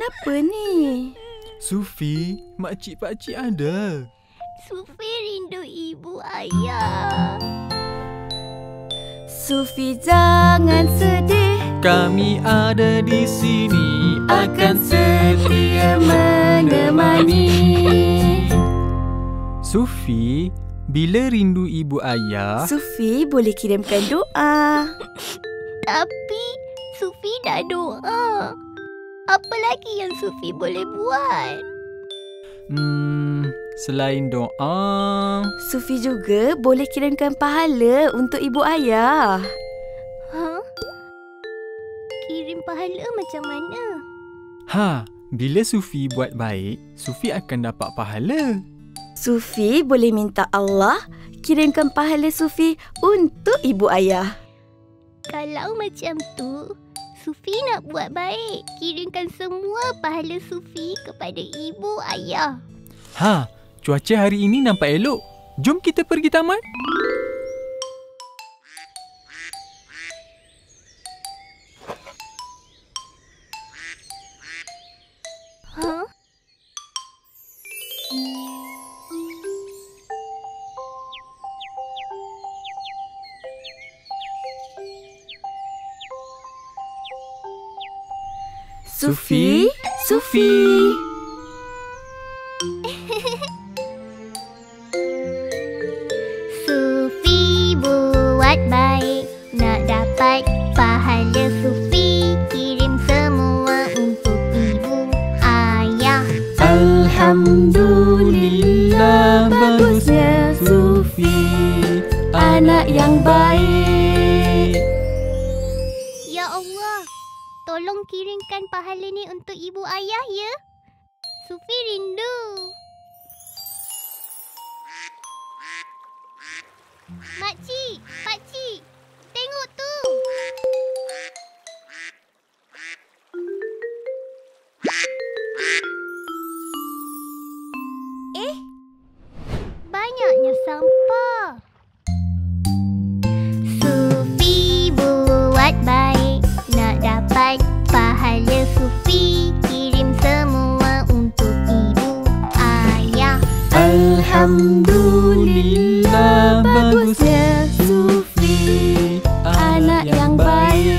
Kenapa ni? Sufi, makcik-pakcik ada. Sufi rindu ibu ayah. Sufi jangan sedih, Kami ada di sini akan setia menemani. Sufi, bila rindu ibu ayah, Sufi boleh kirimkan doa. Tapi Sufi dah doa. Apa lagi yang Sufi boleh buat? selain doa, Sufi juga boleh kirimkan pahala untuk ibu ayah. Kirim pahala macam mana? bila Sufi buat baik, Sufi akan dapat pahala. Sufi boleh minta Allah kirimkan pahala Sufi untuk ibu ayah. Kalau macam tu, Sufi nak buat baik. Kirimkan semua pahala Sufi kepada ibu ayah. Cuaca hari ini nampak elok. Jom kita pergi taman. Sufi, Sufi. Sufi buat baik, nak dapat pahala Sufi. Kirim semua untuk ibu ayah. Alhamdulillah, bagusnya Sufi, anak yang baik. Ya Allah, tolong kirimkan pahala ni untuk ibu ayah ya. Sufi rindu. Makcik, pakcik, tengok tu. Banyaknya sampah. Sufi buat baik, nak dapat pahala Sufi. Kirim semua untuk ibu ayah. Alhamdulillah, bagusnya Sufi, anak yang baik.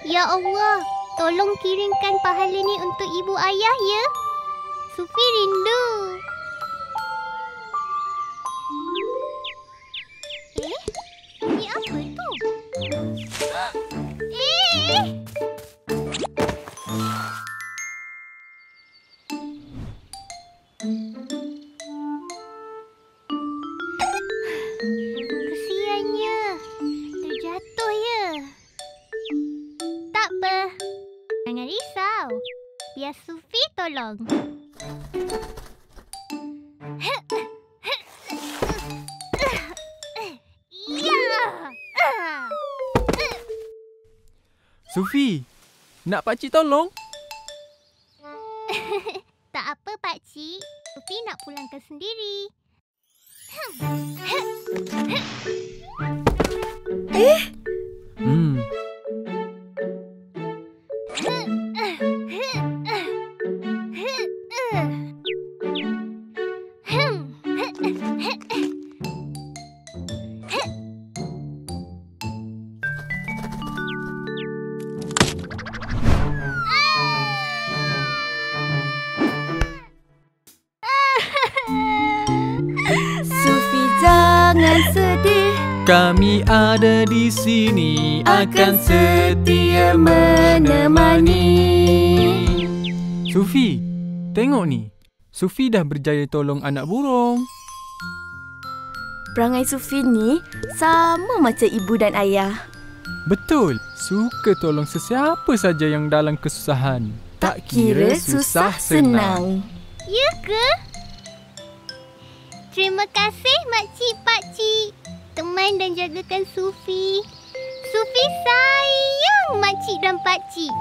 Ya Allah, tolong kirimkan pahala ni untuk ibu ayah ya. Sufi rindu. Bunyi apa tu? Kesiannya. Terjatuh ya. Tak apa. Jangan risau. Biar Sufi tolong. Sufi, nak pakcik tolong? Tak apa pakcik. Sufi nak pulangkan sendiri. Sufi jangan sedih, Kami ada di sini akan setia menemani. Sufi, tengok ni. Sufi dah berjaya tolong anak burung. Perangai Sufi ni sama macam ibu dan ayah. Betul, suka tolong sesiapa saja yang dalam kesusahan. Tak kira susah senang. Ya ke? Terima kasih makcik pakcik. Teman dan jagakan Sufi. Sufi sayang makcik dan pakcik.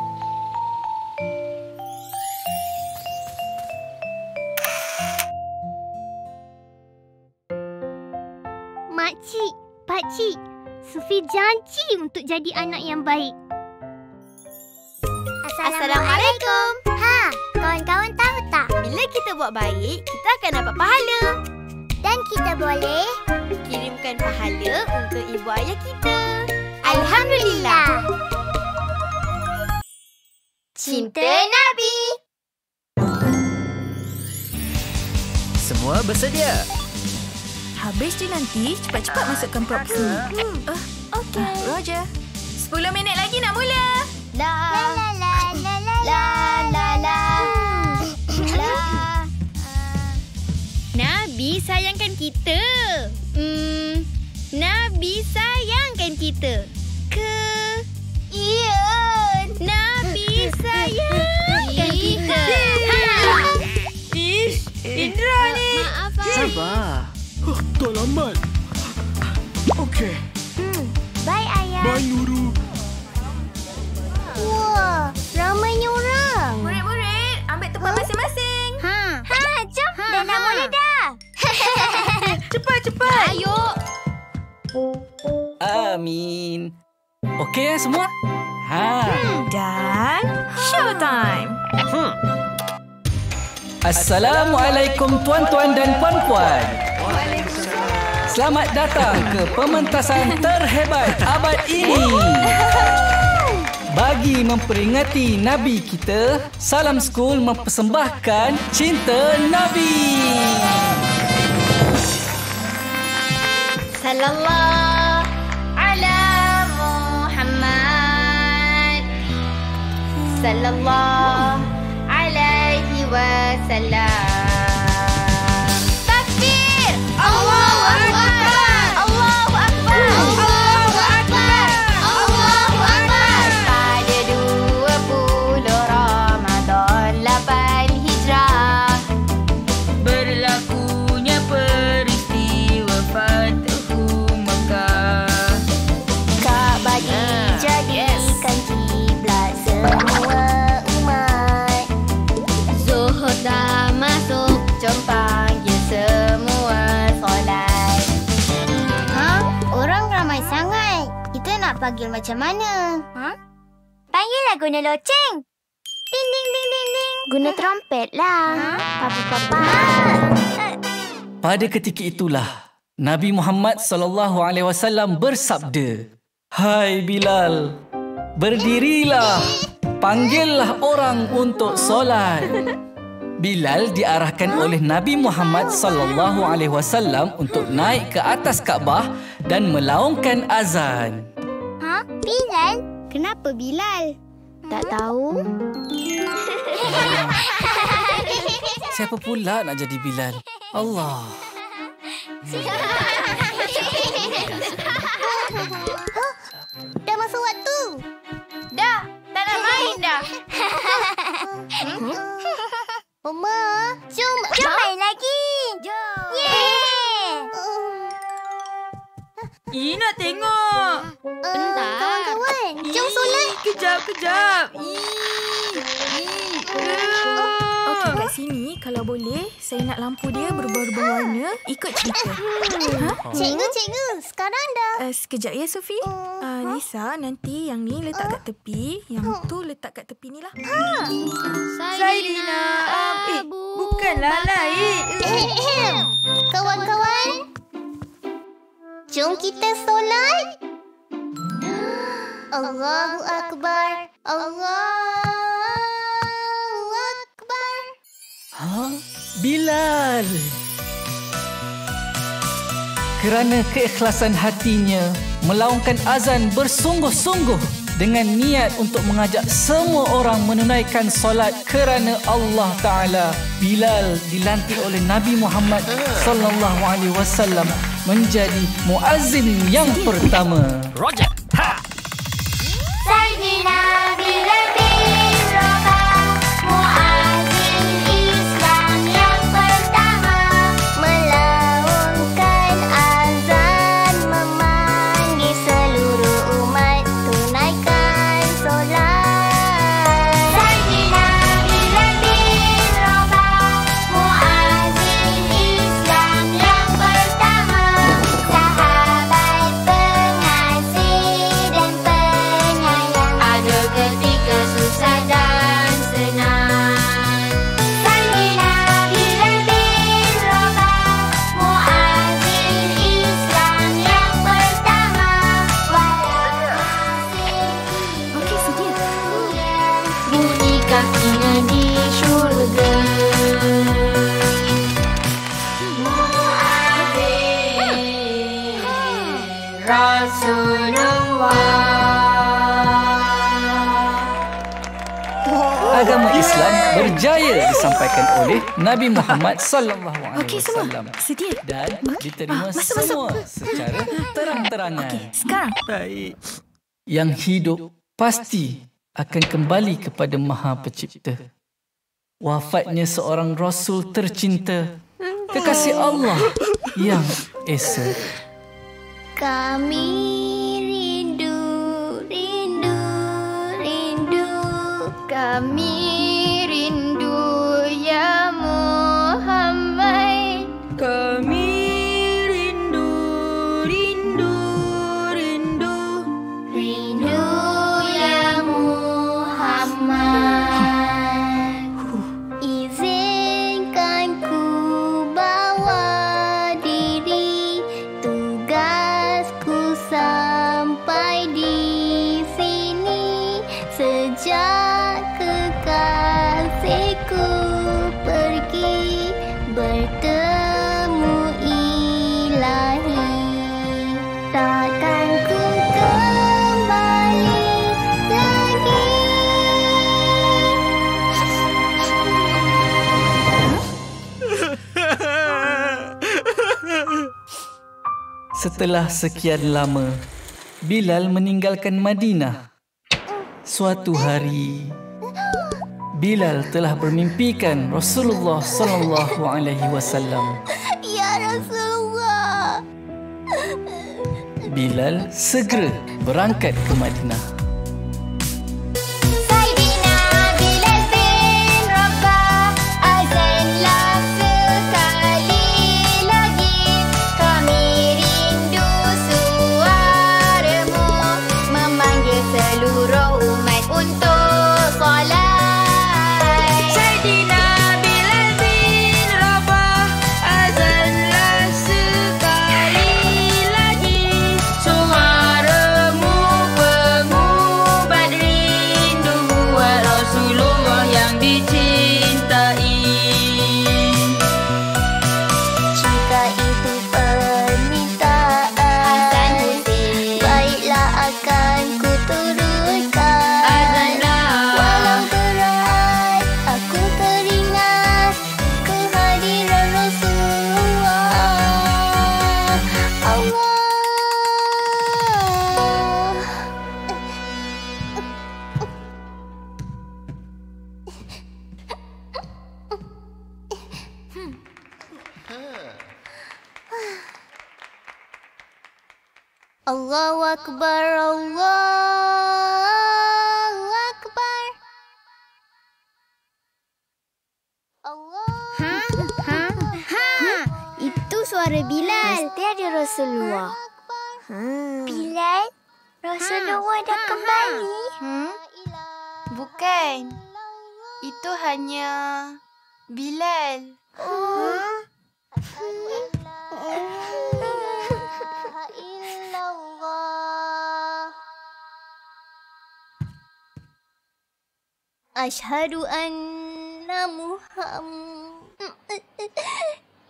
Pakcik, Sufi janji untuk jadi anak yang baik. Assalamualaikum. Kawan-kawan tahu tak? Bila kita buat baik, kita akan dapat pahala. Dan kita boleh Kirimkan pahala untuk ibu ayah kita. Alhamdulillah. Cinta Nabi. Semua bersedia? Habis je nanti, cepat-cepat masukkan props ni. Okey. Roger. 10 minit lagi nak mula. La la la la la la la la. Nabi sayangkan kita. Nabi sayangkan kita. Iya. Nabi sayangkan kita. Indra ni. Maaf, Sabar. Tak lambat. Okey. Baik, Ayah. Bye, Nurul. Wah, ramainya orang. Murid-murid, ambil tempat masing-masing. Jom. Dah nak mula dah. Cepat. Ayo. Amin. Okey semua? Dan showtime. Assalamualaikum tuan-tuan dan puan-puan. Selamat datang ke pementasan terhebat abad ini. Bagi memperingati Nabi kita, Salam School mempersembahkan Cinta Nabi. Sallallahu ala Muhammad. Sallallahu alaihi wasallam. Takbir! Allahu Akbar! Allahu Akbar! Allahu Akbar! Allahu Akbar! Pada 20 Ramadan 8 Hijrah berlakunya peristiwa Fatuhu Makkah. Kaabah dijadikan kiblat semua umat. Zuhur dah masuk, jom panggil semua solat. Orang ramai sangat. Kita nak panggil macam mana? Panggillah guna loceng. Ding, ding, ding, ding, ding. Guna trompet lah. Papa. Pada ketika itulah Nabi Muhammad SAW bersabda, "Hai Bilal, berdirilah, panggillah orang untuk solat." Bilal diarahkan oleh Nabi Muhammad SAW untuk naik ke atas Kaabah dan melaungkan azan. Bilal? Kenapa Bilal? Tak tahu. Siapa pula nak jadi Bilal? Allah. Dah masuk waktu. Dah, tak nak main dah. Oma, jom main lagi. Jom. Nak tengok. Bentar. Kawan-kawan, jom solat. Kejap. Okey, kat sini kalau boleh, saya nak lampu dia berubah-ubah warna ikut cerita. Cikgu, sekarang dah. Sekejap ya, Sofi. Lisa, nanti yang ni letak kat tepi. Yang tu letak kat tepi ni lah. Saidina Abu bukanlah lain. Kawan-kawan, jom kita solat. Allahu Akbar. Allahu Akbar. Bilal. Kerana keikhlasan hatinya, melaungkan azan bersungguh-sungguh dengan niat untuk mengajak semua orang menunaikan solat kerana Allah Ta'ala. Bilal dilantik oleh Nabi Muhammad SAW menjadi muazzin yang pertama. Roger. Sayyidina Bilal bin Rabah, muazzin Islam yang pertama, melaungkan azan, memanggil seluruh umat tunaikan solat. Sayyidina Bilal bin Rabah, muazzin Islam yang pertama, sahabat kakinya di syurga. Agama Islam berjaya disampaikan oleh Nabi Muhammad sallallahu alaihi Okey, wasallam. semua sedia. Dan diterima semua secara terang-terangan. Okey, sekarang. Baik. Yang hidup pasti akan kembali kepada Maha Pencipta. Wafatnya seorang Rasul tercinta, kekasih Allah yang Esa. Kami rindu, rindu, rindu. Kami rindu ya Muhammad. Kami rindu, rindu, rindu. Rindu ya Muhammad. Izinkan ku bawa diri, tugasku sampai di sini. Sejak kekasihku pergi bertemu Ilahi, takkan ku kembali lagi. Setelah sekian lama, Bilal meninggalkan Madinah. Suatu hari, Bilal telah bermimpikan Rasulullah sallallahu alaihi wasallam. Ya Rasulullah. Bilal segera berangkat ke Madinah. Sayyidina Bilal bin Rabah, azanlah sekali lagi. Kami rindu suaramu, memanggil seluruh umat untuk solat. Sayyidina Bilal bin Rabah, azanlah sekali lagi. Suaramu pengubat rindu buat Rasulullah yang dicintai. Jika itu permintaan, baiklah akan ku turutkan. Walau berat, aku teringat kehadiran Rasulullah. Allah. Allahu Akbar, Allahu Akbar. Allah. Itu suara Bilal. Mesti ada Rasulullah. Bilal? Rasulullah dah kembali? Bukan. Itu hanya Bilal. Asyhadu anna Muhammad.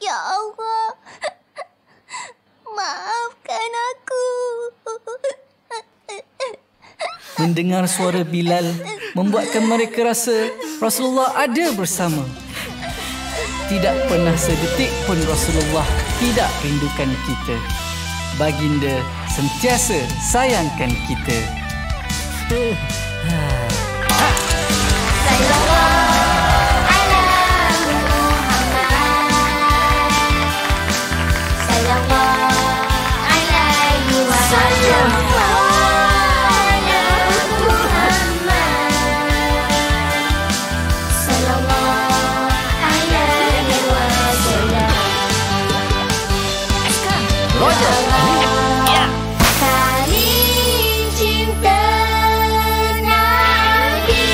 Ya Allah, maafkan aku. Mendengar suara Bilal membuatkan mereka rasa Rasulullah ada bersama. Tidak pernah sedetik pun Rasulullah tidak rindukan kita. Baginda sentiasa sayangkan kita. Saling cinta Nabi.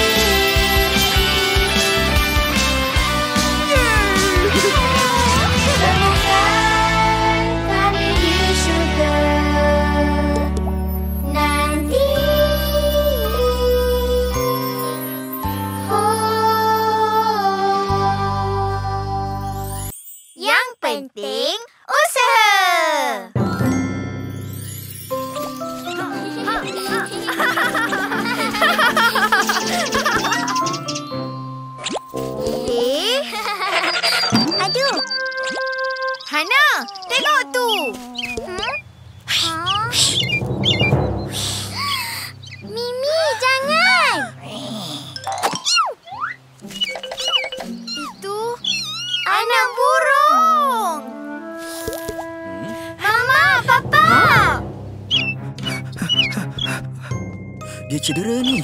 Dia cedera ni.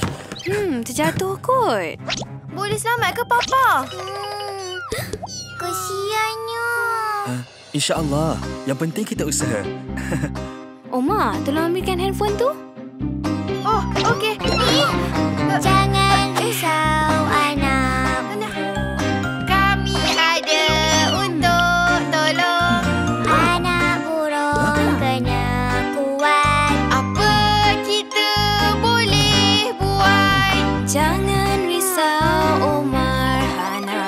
Terjatuh kot. Boleh selamat ke Papa? Kesiannya. InsyaAllah. Yang penting kita usaha. Omar, tolong ambilkan handphone tu. Oh, okey. Jangan risau anak. Kami ada untuk tolong. Anak burung kena kuat. Apa kita boleh buat? Jangan risau Omar Hana.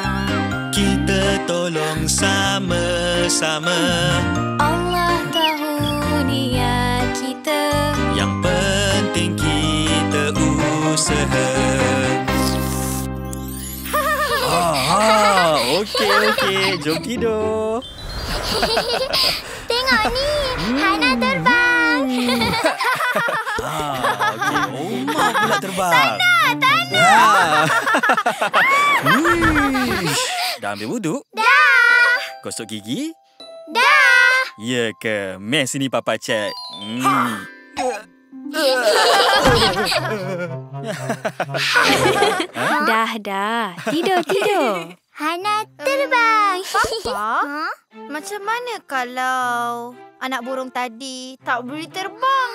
Kita tolong sama-sama. Allah tahu niat kita. Yang penting kita usaha. Okey. Jom tidur. Tengok ni, Hana terbang. Okey. Omar pula terbang. Tanah. Dah ambil wuduk? Dah. Gosok gigi? Dah. Ya ke? Meh sini Papa cek. Dah. Tidur. Hana terbang. Papa? Macam mana kalau anak burung tadi tak boleh terbang?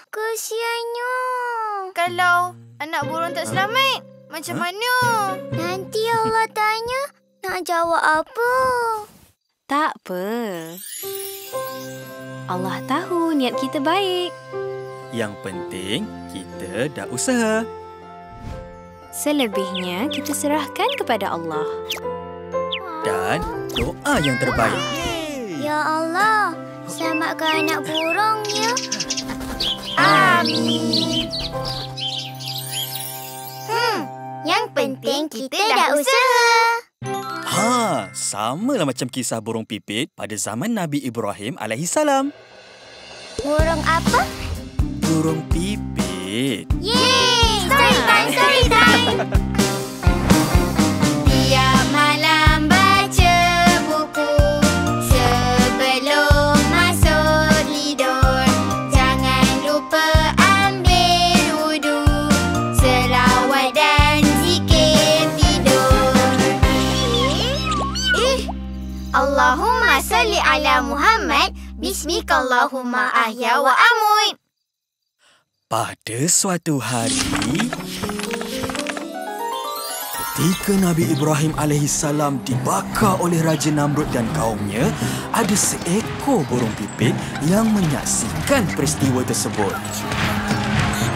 Kesiannya. Kalau anak burung tak selamat, macam mana? Nanti Allah tanya, nak jawab apa? Tak apa. Allah tahu niat kita baik. Yang penting kita dah usaha. Selebihnya kita serahkan kepada Allah. Dan doa yang terbaik. Ya Allah, selamatkan anak burung ya. Amin. Yang penting kita dah usaha. Samalah macam kisah burung pipit pada zaman Nabi Ibrahim alaihissalam. Burung apa? Burung pipit. Yeay! Story time! Tiap malam baca buku sebelum masuk tidur. Jangan lupa ambil wudu, selawat dan zikir tidur. Allahumma salli ala Muhammad. Bismikallahumma ahya wa amut. Pada suatu hari, ketika Nabi Ibrahim alaihissalam dibakar oleh Raja Namrud dan kaumnya, ada seekor burung pipit yang menyaksikan peristiwa tersebut.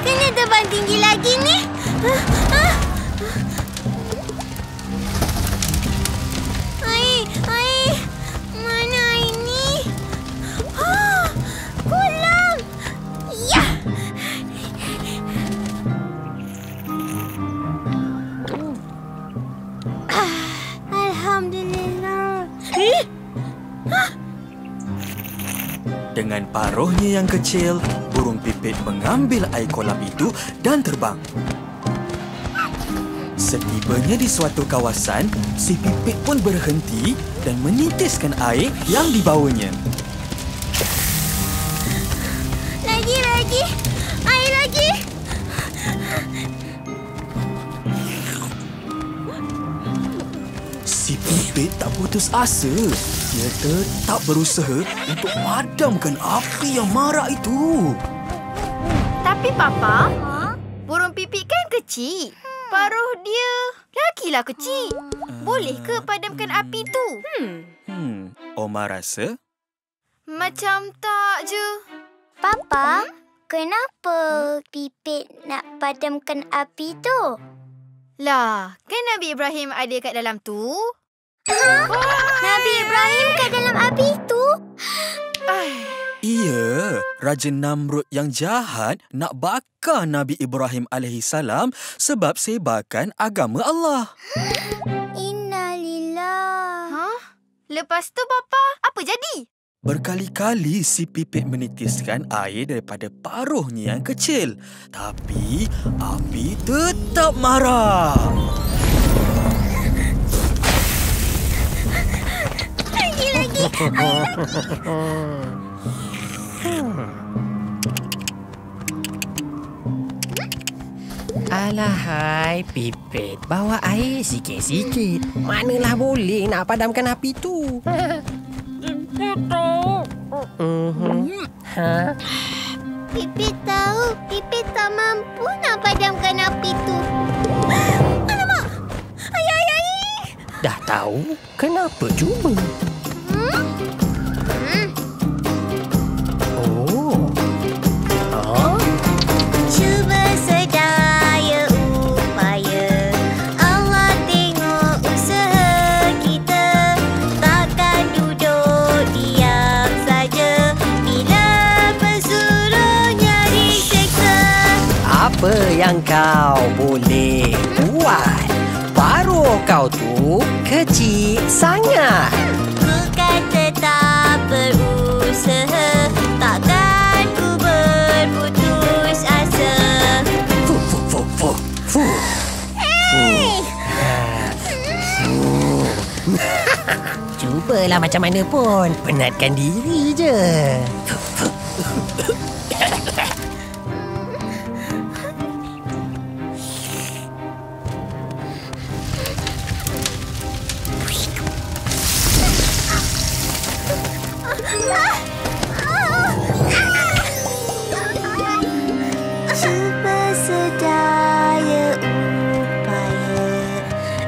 Kena terbang tinggi lagi ni. Air. Mana air ni? Kolam. Ya. Alhamdulillah. Dengan paruhnya yang kecil, burung pipit mengambil air kolam itu dan terbang. Setibanya di suatu kawasan, si pipit pun berhenti dan menitiskan air yang dibawanya. Lagi. Air lagi. Si pipit tak putus asa. Dia tetap berusaha untuk padamkan api yang marak itu. Tapi Papa, burung pipit kan kecil. Paruh dia lagilah kecil. Boleh ke padamkan api tu? Omar rasa? Macam tak je. Papa, kenapa pipit nak padamkan api tu? Lah, kan Nabi Ibrahim ada kat dalam tu? Nabi Ibrahim kat dalam api tu? Iya, Raja Namrud yang jahat nak bakar Nabi Ibrahim alaihissalam sebab sebarkan agama Allah. Innalillah. Lepas tu Papa, apa jadi? Berkali-kali si pipit menitiskan air daripada paruhnya yang kecil. Tapi api tetap marah. Lagi. Alahai, Pipit. Bawa air sikit-sikit. Manalah boleh nak padamkan api tu. Pipit tahu, Pipit tak mampu nak padamkan api tu. Alamak! Ayah! Dah tahu? Kenapa cuba? Cuba sedaya upaya, Allah tengok usaha kita. Takkan duduk diam saja bila pesuruhnya diseksa. Apa yang kau boleh buat? Paruh kau tu kecil sangat. Bukan tetap berusaha, takkan ku berputus asa. Cubalah macam mana pun. Penatkan diri je. Cuba sedaya upaya,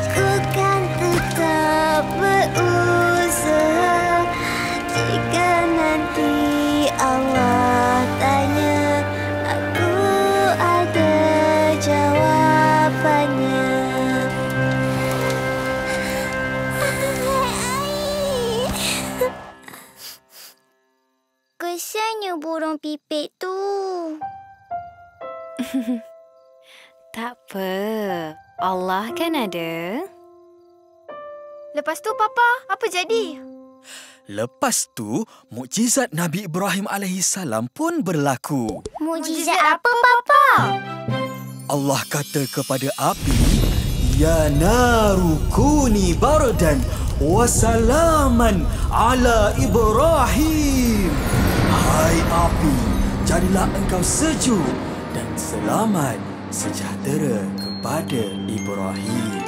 ku kan tetap berusaha. Jika nanti Allah tanya, aku ada jawabannya. Kesiannya burung pipit tu. Tak apa. Allah kan ada. Lepas tu, Papa, apa jadi? Lepas tu, mukjizat Nabi Ibrahim alaihissalam pun berlaku. Mukjizat apa, Papa? Allah kata kepada api, Ya naru kuni bardan wa salaman ala Ibrahim. Hai api, jadilah engkau sejuk dan selamat sejahtera kepada Ibrahim.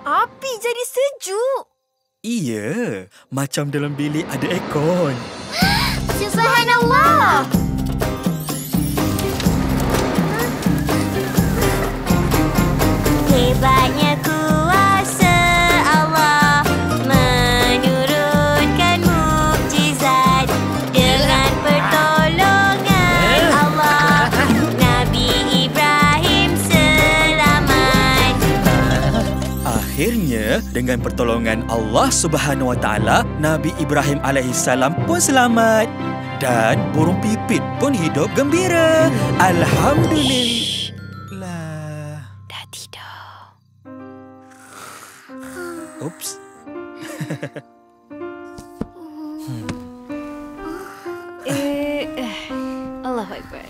Api jadi sejuk. Iya, macam dalam bilik ada aircon. Subhanallah. Hebatnya kuasa Allah menurunkan mukjizat dengan pertolongan Allah. Nabi Ibrahim selamat. Akhirnya, dengan pertolongan Allah Subhanahu Wa Taala, Nabi Ibrahim alaihissalam pun selamat dan burung pipit pun hidup gembira. Alhamdulillah. Dah tidur. Oops. Allahu Akbar.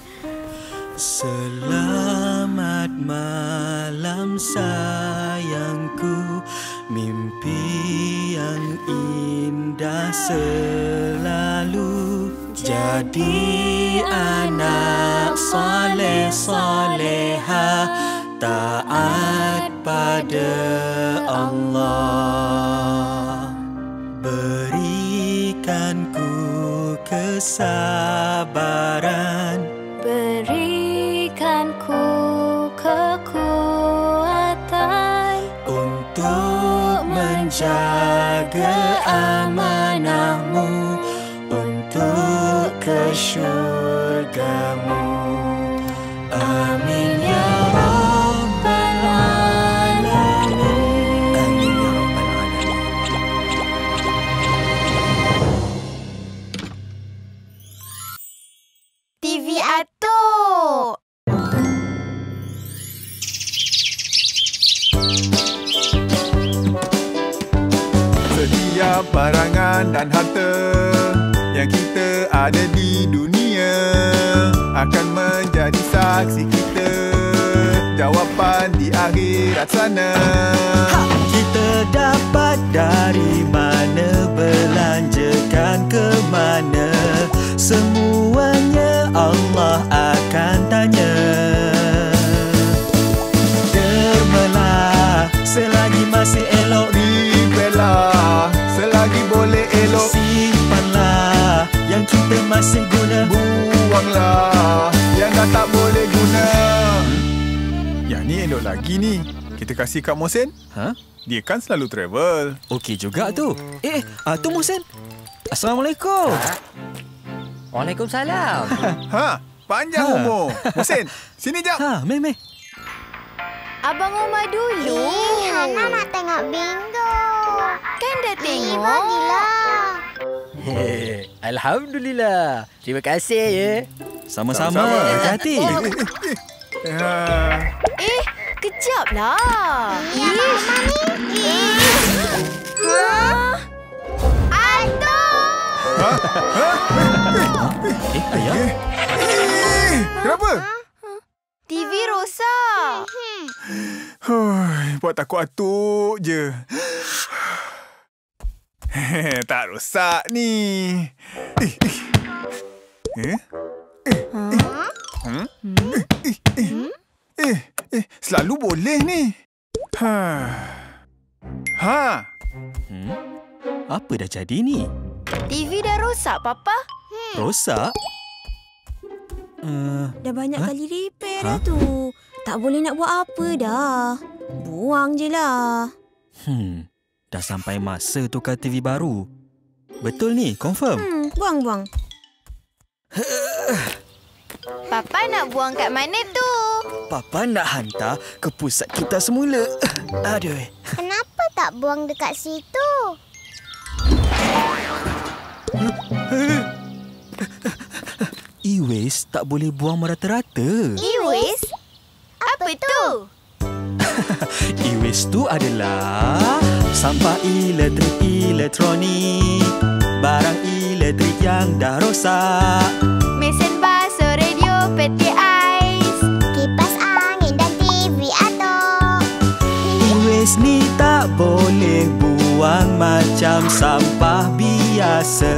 Selamat malam sayangku, mimpi yang indah selalu, jadi anak soleh soleha, taat pada Allah. Berikan ku kesabaran, Berikan ku kekuatan untuk menjaga amanahmu, untuk ke syurgamu. Amin ya Rabbal Alamin. Amin ya Rabbal Alamin. TV Atuk. Setiap barangan dan harta yang kita ada di dunia akan menjadi saksi kita, jawapan di akhirat sana. Kita dapat dari mana, belanjakan ke mana, semuanya Allah akan tanya. masih guna. Buanglah yang dah tak boleh guna. Yang ni elok lagi ni. Kita kasih Kak Mohsen. Dia kan selalu travel. Okey juga tu. Tu Mohsen. Assalamualaikum. Waalaikumsalam. Panjang umur. Mohsen, sini jap. Meh. Abang Omar dulu. Hana nak tengok bingo. Kan dah tengok. Bagilah. Alhamdulillah. Terima kasih ya. Sama-sama. Hati-hati. Kejaplah. Ayah. Kenapa? TV rosak. Buat takut atuk je. Tak rosak ni. Selalu boleh ni. Apa dah jadi ni? TV dah rosak, Papa. Rosak? Dah banyak kali repair dah tu. Tak boleh nak buat apa dah. Buang je lah. Dah sampai masa tukar TV baru. Betul ni, confirm? Buang. Papa nak buang kat mana tu? Papa nak hantar ke pusat kita semula. Aduh. Kenapa tak buang dekat situ? E-waste tak boleh buang merata-rata. E-waste? Apa tu? E-waste tu adalah sampah elektronik, barang elektrik yang dah rosak, Mesin basuh, radio, peti ais, Kipas angin dan TV atok. E-waste ni tak boleh buang macam sampah biasa.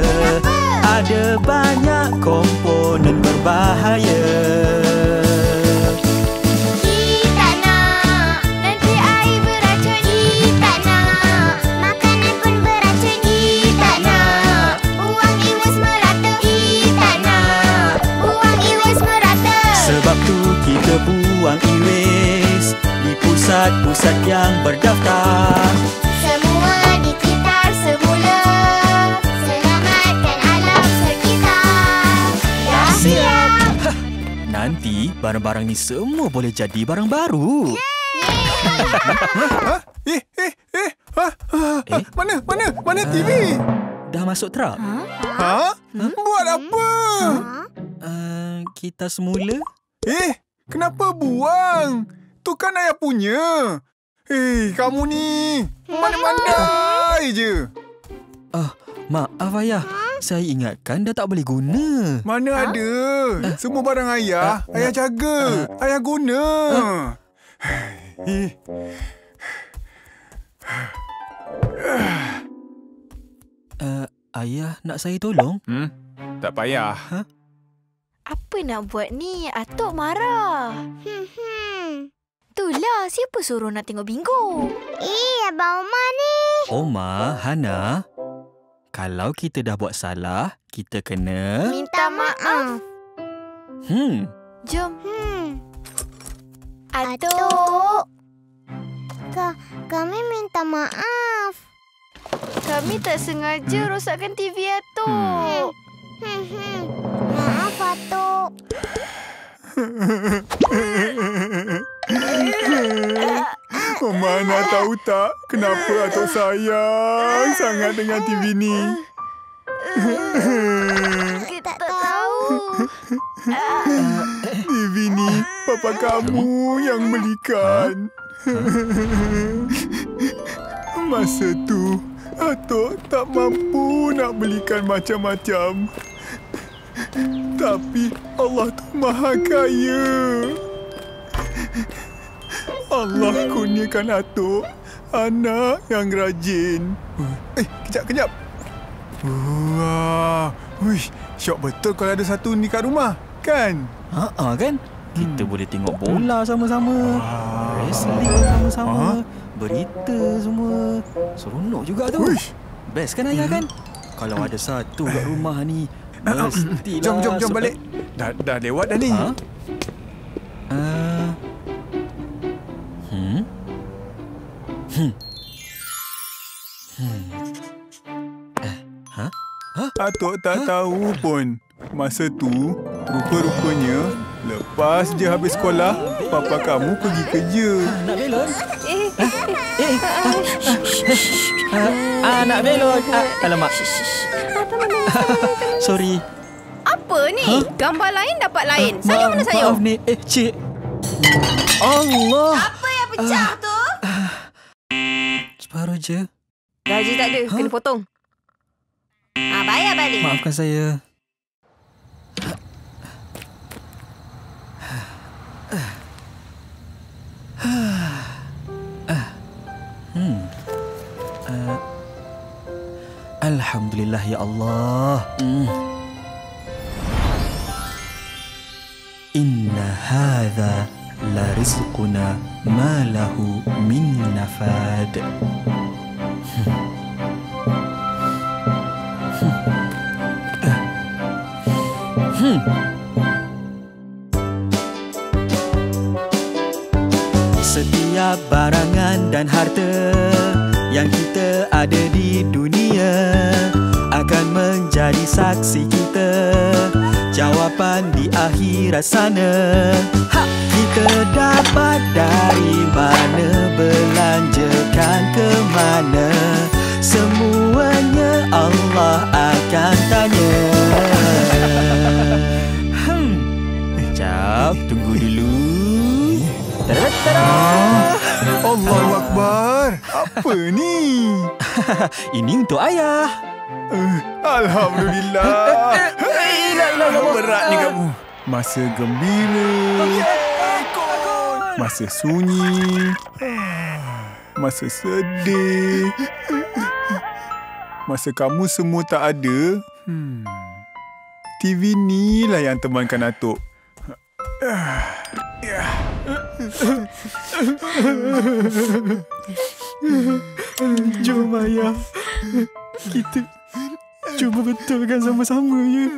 Ada banyak komponen berbahaya. Kita nak nanti air beracun. Kita nak makanan pun beracun. Kita nak buang e-waste merata. Kita nak buang e-waste merata. Sebab tu kita buang e-waste di pusat-pusat yang berdaftar. Semua dikitar semula. Selamatkan alam sekitar. Dah siap. Nanti barang-barang ni semua boleh jadi barang baru. Mana TV? Dah masuk truk? Buat apa? Kita semula? Kenapa buang? Tu kan ayah punya. Kamu ni pandai-pandai je. Maaf ayah. Saya ingatkan dah tak boleh guna. Mana ada. Semua barang ayah jaga. Ayah guna. Ayah nak saya tolong? Tak payah. Apa nak buat ni? Atuk marah. Itulah, siapa suruh nak tengok bingo? Abang Omar ni. Omar, Hana, kalau kita dah buat salah, kita kena... Minta maaf. Jom. Atuk. Kami minta maaf. Kami tak sengaja rosakkan TV Atuk. Maaf, Atuk. Mana tahu tak kenapa Atuk sayang sangat dengan TV ni? Kita tak tahu. TV ni papa kamu yang belikan. Masa tu Atuk tak mampu nak belikan macam-macam. Tapi Allah tu Maha Kaya. Allah kurniakan Atuk anak yang rajin. Kejap. Wah, syok betul kalau ada satu ni kat rumah, kan? Kan? Kita boleh tengok bola sama-sama. Wrestling sama-sama. Berita semua. Seronok juga tu. Best kan ayah kan? Kalau ada satu kat rumah ni, Mestilah. Jom balik. Dah lewat dah ni. Atuk tak tahu pun. Masa tu, rupa-rupanya lepas je habis sekolah, papa kamu pergi kerja. Nak belon? Nak belon. Alamak. Sorry. Apa ni? Gambar lain dapat lain. Sayur mana sayur? Maaf ni. Cik. Allah. Apa yang pecah tu? Separuh je. Gaji tak ada. Kena potong. Bayar balik. Maafkan saya. Alhamdulillah ya Allah. Inna hadha la rizquna ma lahu min nafad. Setiap barangan dan harta yang kita ada di dunia akan menjadi saksi kita. Jawapan di akhirat sana. Kita dapat dari mana, belanjakan ke mana, semuanya Allah akan tanya. Sekejap, tunggu dulu. Allahu Akbar. Apa ni? Ini untuk ayah. Alhamdulillah. Berat ni kamu. Masa gembira, masa sunyi, masa sedih, masa kamu semua tak ada, TV ni lah yang temankan atuk. Jom ayah, kita cuba betulkan sama-sama ya.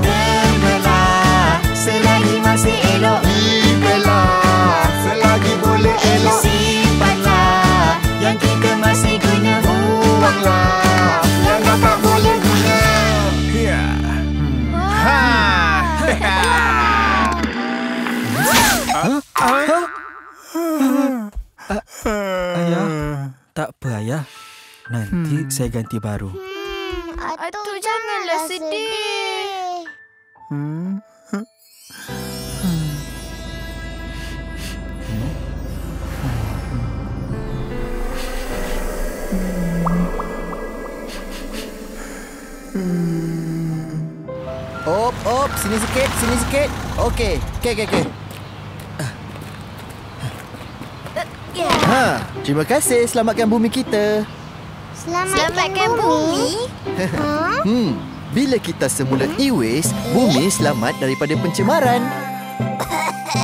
Berbelah selagi masih elok. Dibelah selagi boleh elok. Simpanlah yang kita masih guna. Buanglah yang dah tak boleh guna. Ya. Ayah, tak apa ayah. Nanti saya ganti baru. Atuk janganlah sedih. Op, sini sikit. Okey. Terima kasih selamatkan bumi kita. Selamatkan bumi? Bila kita semula e-waste, bumi selamat daripada pencemaran.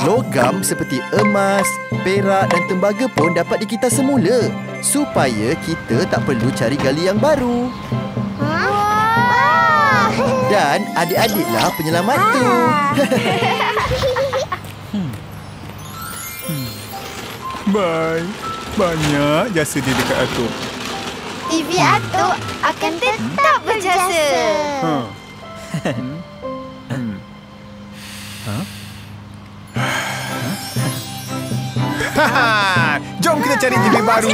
Logam seperti emas, perak dan tembaga pun dapat dikita semula supaya kita tak perlu cari gali yang baru. Dan adik-adiklah penyelamat tu. Bye. Banyak jasa dia dekat atuk. TV atuk akan tetap berjasa. Jom kita cari TV baru.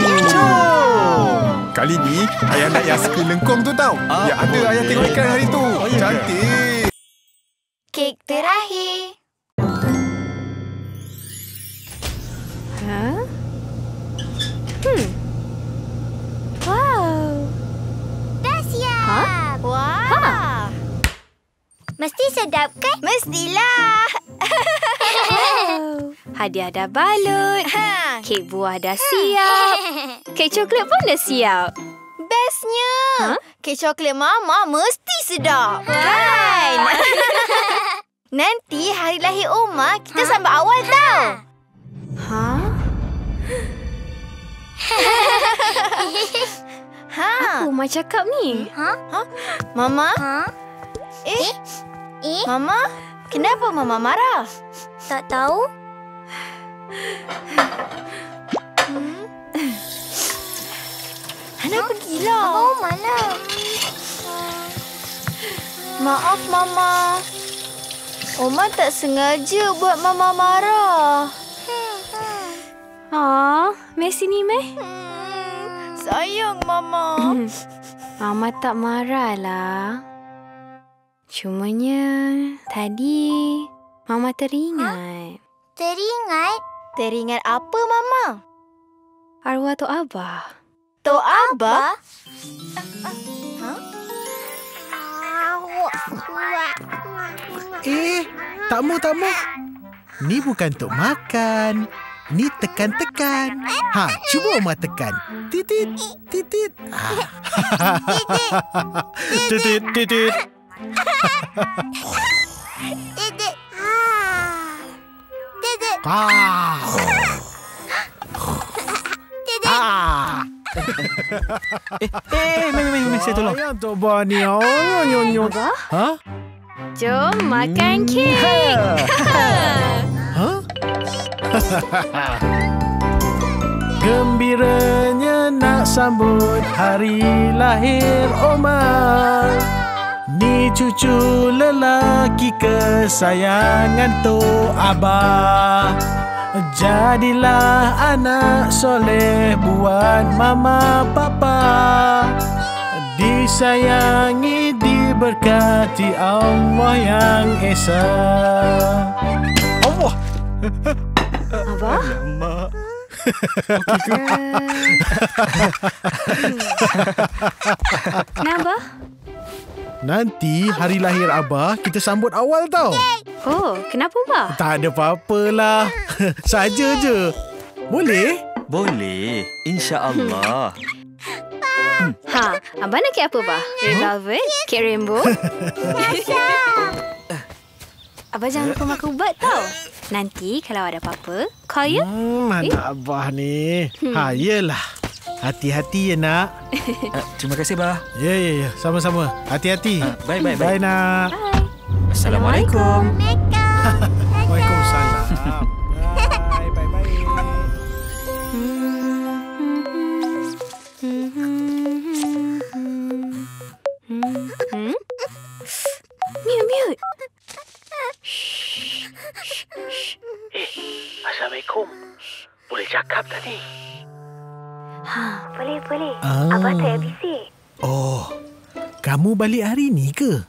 Kali ni ayah nak yang skrin lengkung tu tau. Yang ada ayah tengok iklan hari tu. Cantik. Kek terakhir. Wow. Dah siap. Wah. Mesti sedap kan? Mestilah. Hadiah dah balut. Kek buah dah siap. Kek coklat pun dah siap. Bestnya, kek coklat Mama mesti sedap. Kan? Nanti hari lahir Oma kita sambut awal tau. Apa Mama cakap ni? Mama? Mama? Kenapa Mama marah? Tak tahu. Hana pergilah. Oh, mana? Maaf Mama. Oma tak sengaja buat Mama marah. Messi ni Meh. Sayang Mama. Mama tak marahlah. Cumanya tadi Mama teringat. Teringat? Teringat apa Mama? Arwah Tok Abah. Tok Abah? Tak mau. Ni bukan untuk makan. Ni tekan-tekan. Cuba Oma tekan. Titit, titit. Titit, titit. Titit. Meh, saya tolong. Yang tu Bani. Jom makan kek. Gembiranya nak sambut hari lahir Oma. Ni cucu lelaki kesayangan Tok Abah. Jadilah anak soleh buat mama papa. Disayangi, diberkati Allah yang Esa. Allah. Abah? Mak. Kenapa? Nanti hari lahir Abah kita sambut awal tau. Oh, kenapa Abah? Tak ada apa-apalah. Saja je. Boleh? Boleh, insya-Allah. Abah nak kek apa Abah? Red velvet? Kek rainbow? Abah jangan lupa makan ubat tau. Nanti kalau ada apa-apa, call ya. Mana Abah ni? Yelah. Hati-hati ya nak. Terima kasih bah. Ya. Sama-sama. Hati-hati. Bye. Bye nak. Bye. Assalamualaikum. Waalaikumsalam. Bye. Mute. Assalamualaikum. Boleh cakap tak ni? Boleh. Abah tak bisik. Oh, kamu balik hari ni ke?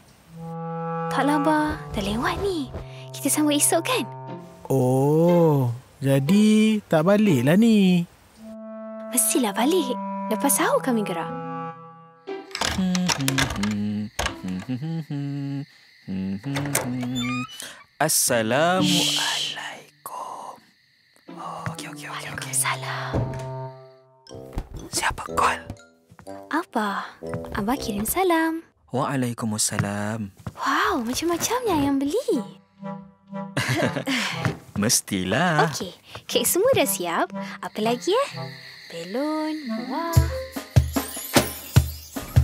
Taklah Abah, dah lewat ni. Kita sambut esok kan? Oh, jadi tak baliklah ni. Mestilah balik. Lepas sahur kami gerak. Assalamualaikum. Okey. Salam. Siapa call? Abah kirim salam. Waalaikumsalam. Wow, macam-macamnya yang beli. Mestilah. Okey, kek semua dah siap. Apa lagi Belon, buah.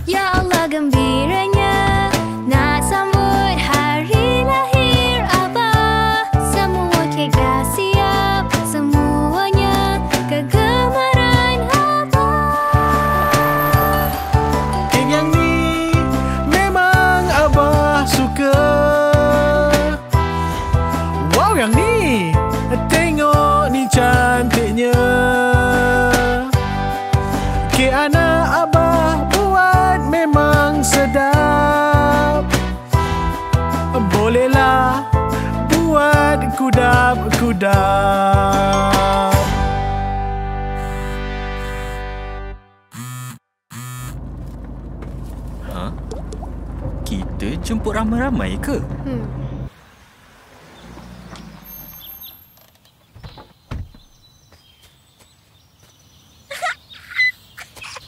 Ya Allah, gembiranya nak sambut hari lahir Abah. Semua kek dah siap, semuanya kegemaran Abah. Kek yang ni memang Abah suka. Wow, yang ni tengok ni cantiknya. Kek anak Abah buat memang sedap. Bolehlah buat kudap-kudap. Kita jemput ramai-ramai ke?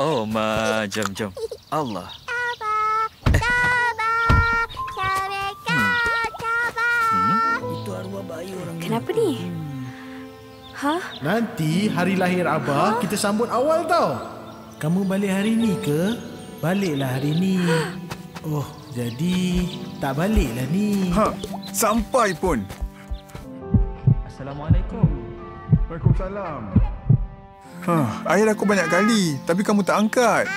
Oh, Ma, jom. Allah. Itu arwah bayi orang. Kenapa ni? Nanti hari lahir Abah kita sambut awal tau. Kamu balik hari ni ke? Baliklah hari ni. Oh, jadi tak baliklah ni. Sampai pun. Assalamualaikum. Waalaikumsalam. Ayah dah call banyak kali, tapi kamu tak angkat.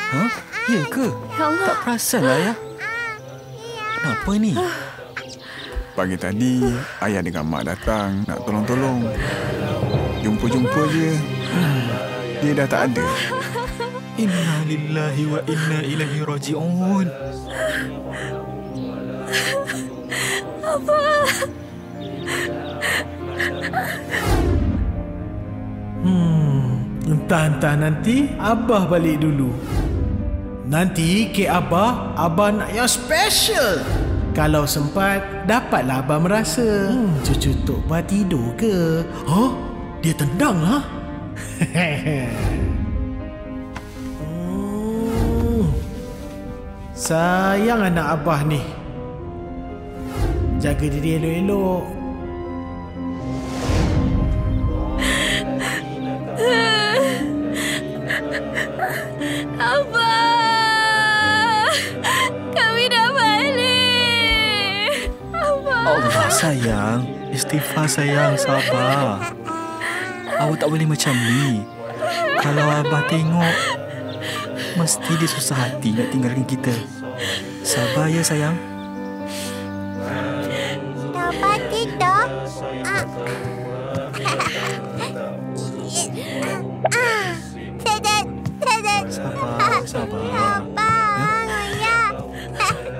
Ya ke? Ya Allah. Tak perasan lah ya. Kenapa ni? Pagi tadi, ayah dengan mak datang nak tolong-tolong. Jumpa-jumpa je. Dia dah tak ada. Inna lillahi wa inna ilaihi raji'un. Apa? Entah-entah nanti Abah balik dulu. Nanti kek Abah nak yang special. Kalau sempat, dapatlah Abah merasa. Cucu Tok Ba tidur ke? Dia tendang lah. Sayang anak Abah ni. Jaga diri elok-elok. Abah, kami dah balik. Abah. Allah sayang. Istighfar sayang, sabar. Awak tak boleh macam ni. Kalau Abah tengok, mesti dia susah hati nak tinggalkan kita. Sabar ya sayang. Dapat tidur. Sabar.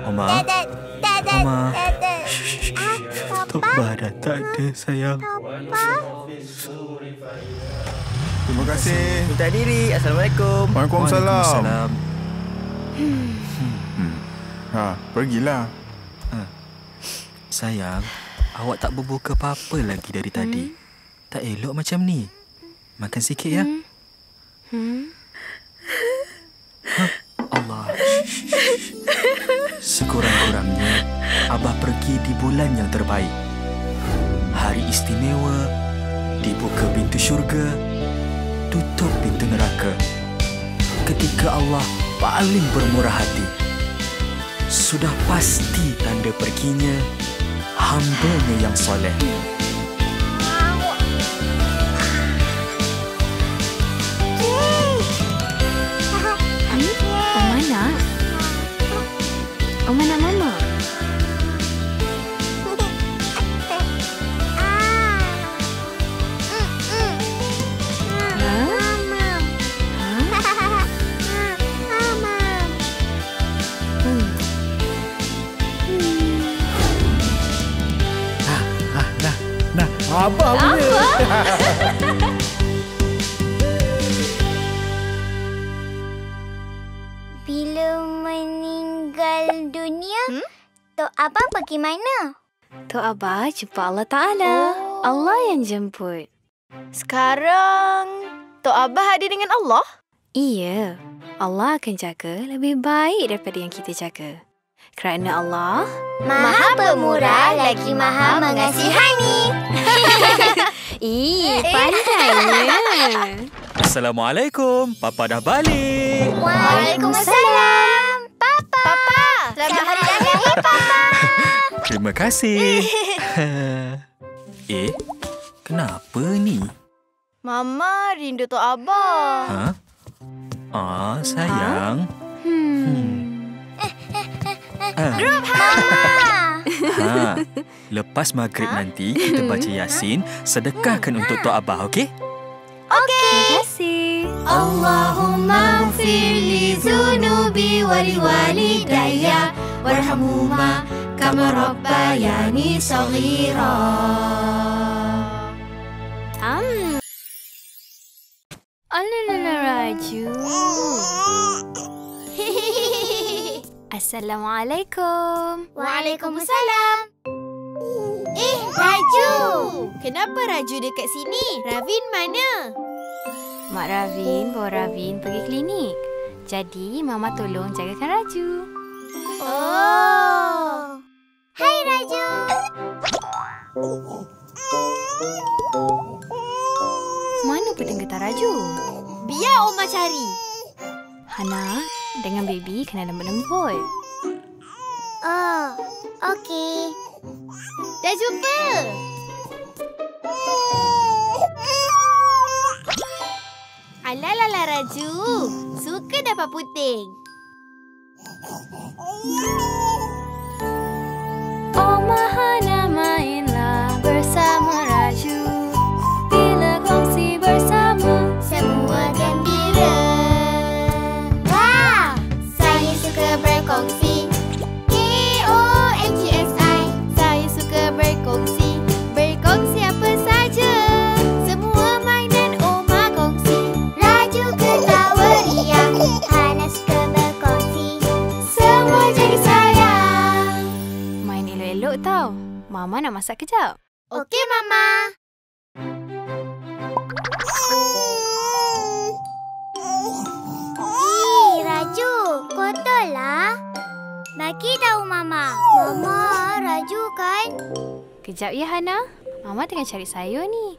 Oma. Tok Ba dah tak ada sayang. Terima kasih. Minta diri. Assalamualaikum. Waalaikumsalam. Pergilah. Sayang, awak tak berbuka apa-apa lagi dari tadi. Tak elok macam ni. Makan sikit ya. Allah. Sekurang-kurangnya, Abah pergi di bulan yang terbaik. Hari istimewa, dibuka pintu syurga, tutup pintu neraka. Ketika Allah paling bermurah hati. Sudah pasti tanda perginya hamba-Nya yang soleh. Oma nak mama. Abah punya. Bila meninggal dunia, Tok Abah pergi mana? Tok Abah jumpa Allah Ta'ala. Allah yang jemput. Sekarang, Tok Abah ada dengan Allah? Iya. Allah akan jaga lebih baik daripada yang kita jaga. Kerana Allah Maha Pemurah lagi Maha Mengasihani. Pandainya. Assalamualaikum. Papa dah balik. Waalaikumsalam. Papa. Selamat hari lahir, Papa. Terima kasih. Kenapa ni? Mama rindu Tok Abah. Sayang. Grup Mama. Lepas maghrib nanti kita baca Yasin, sedekahkan untuk Tok Abah, okey? Terima kasih. Allahumma ighfir li zunubi wa li walidayya warhamhuma kama rabbayani shaghira. Raju. Assalamualaikum. Waalaikumsalam. Raju. Kenapa Raju dekat sini? Ravin mana? Mak Ravin bawa Ravin pergi klinik. Jadi, Mama tolong jagakan Raju. Oh. Hai Raju. Raju? Biar Oma cari. Hana, dengan baby kena lembut-lembut. Oh, okey. Dah jumpa. Alalala Raju, suka dapat puting. Oma Hana mainlah bersama Raju. Bila kongsi bersama, Semua gembira. Wah, saya suka berkongsi. KONGSI. Saya suka berkongsi. Berkongsi apa saja. Semua mainan Oma kongsi. Raju ketawa riang. Hana suka berkongsi. semua jadi sayang. Main elok-elok tau. Mama nak masak kejap. Okey, Mama. Raju, kotorlah. Bagi tahu Mama. Mama, Raju kan? Kejap ya Hana. Mama tengah cari sayur ni.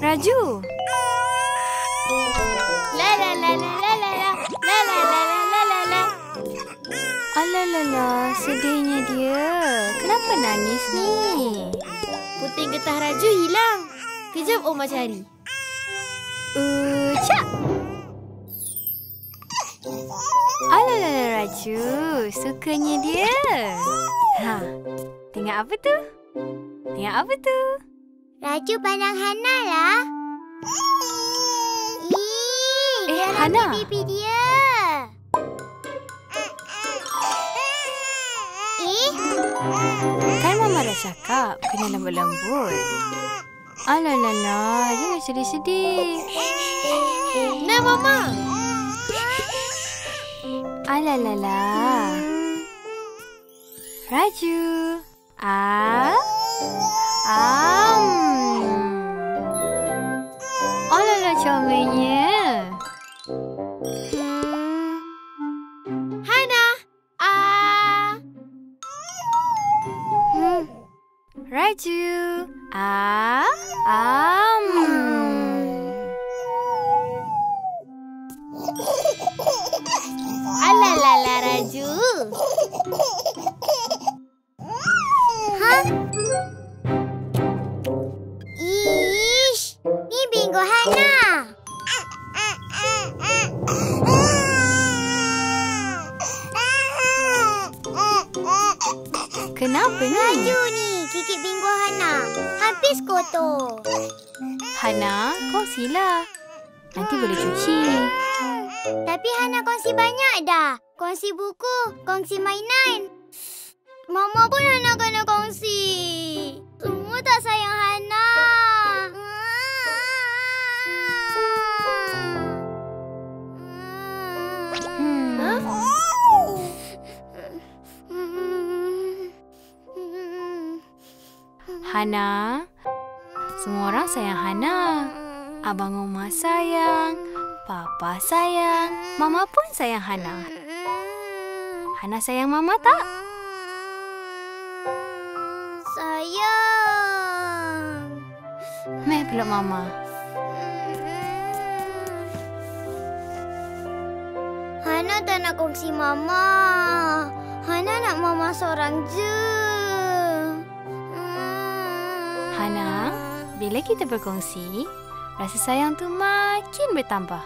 Raju. La la la la la la la la la la la la la. Alalala, sedihnya dia. Kenapa nangis ni? Puting getah Raju hilang. Kejap Oma cari. Cak. Alalala Raju, sukanya dia. Tengok apa tu? Tengok apa tu? Raju pandang Hana lah. Dia Hana. ambil pipi dia. Kan Mama dah cakap kena lembut-lembut. Alalala, jangan sedih-sedih. Nah Mama. Alalala. Raju. Alala comelnya. Hana. Raju. Alalala Raju. Ish, ni bingo Hana. Kenapa ni? Raju ni, gigit bingo Hana. Habis kotor. Hana, kongsilah. Nanti boleh cuci. Tapi Hana kongsi banyak dah. Kongsi buku, kongsi mainan. Mama pun Hana kena kongsi. Semua tak sayang Hana. Hana, semua orang sayang Hana. Abang Omar sayang, Papa sayang, Mama pun sayang Hana. Hana sayang Mama tak? Sayang. Meh peluk Mama. Hana tak nak kongsi Mama. Hana nak Mama seorang je. Hana, bila kita berkongsi, rasa sayang tu makin bertambah.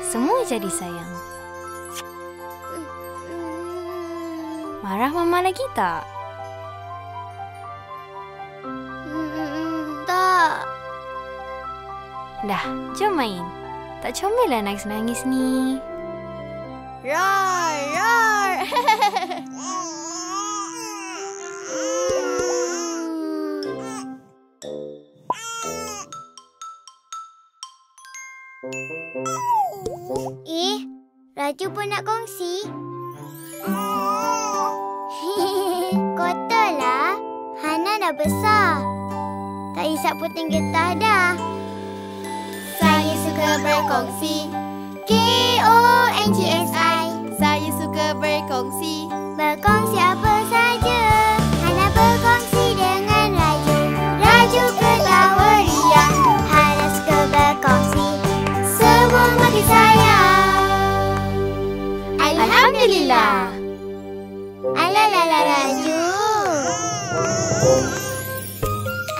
Semua jadi sayang. Marah Mama lagi tak? Tak. Dah, jom main. Tak comel lah nangis-nangis ni. Roar, roar. Raju pun nak kongsi. Kotorlah. Hana dah besar. Tak isap puting getah dah. Saya suka berkongsi. KONGSI. Saya suka berkongsi. Berkongsi apa saja. Hana berkongsi dengan Raju. Raju Alhamdulillah. Alalala Raju.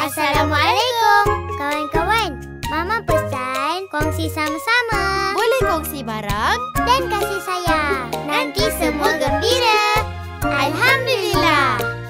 Assalamualaikum. Kawan-kawan, Mama pesan kongsi sama-sama. Boleh kongsi barang Dan kasih sayang. Nanti semua gembira. Alhamdulillah.